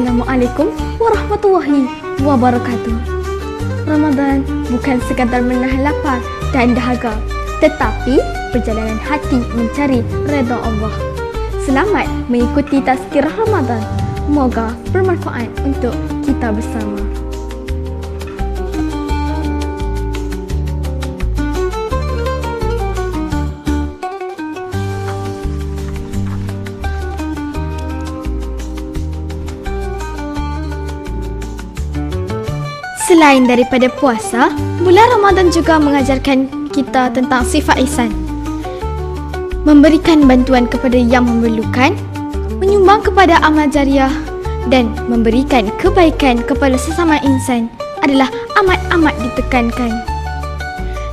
Assalamualaikum warahmatullahi wabarakatuh. Ramadan bukan sekadar menahan lapar dan dahaga, tetapi perjalanan hati mencari redha Allah. Selamat mengikuti tazkirah Ramadan. Semoga bermanfaat untuk kita bersama. Selain daripada puasa, bulan Ramadan juga mengajarkan kita tentang sifat ihsan. Memberikan bantuan kepada yang memerlukan, menyumbang kepada amal jariah dan memberikan kebaikan kepada sesama insan adalah amat-amat ditekankan.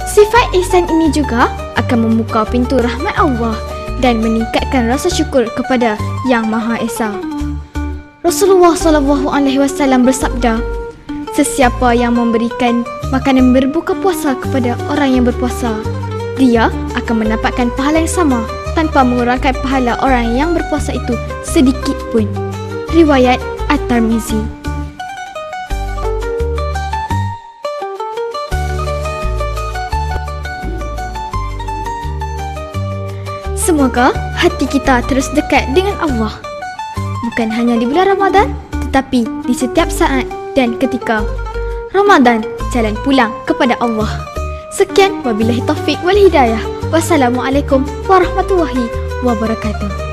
Sifat ihsan ini juga akan membuka pintu rahmat Allah dan meningkatkan rasa syukur kepada Yang Maha Esa. Rasulullah SAW bersabda, sesiapa yang memberikan makanan berbuka puasa kepada orang yang berpuasa, dia akan mendapatkan pahala yang sama tanpa mengurangkan pahala orang yang berpuasa itu sedikit pun. Riwayat At-Tirmizi. Semoga hati kita terus dekat dengan Allah, bukan hanya di bulan Ramadan, tetapi di setiap saat dan ketika. Ramadan, jalan pulang kepada Allah. Sekian, wabillahi taufik wal hidayah. Wassalamualaikum warahmatullahi wabarakatuh.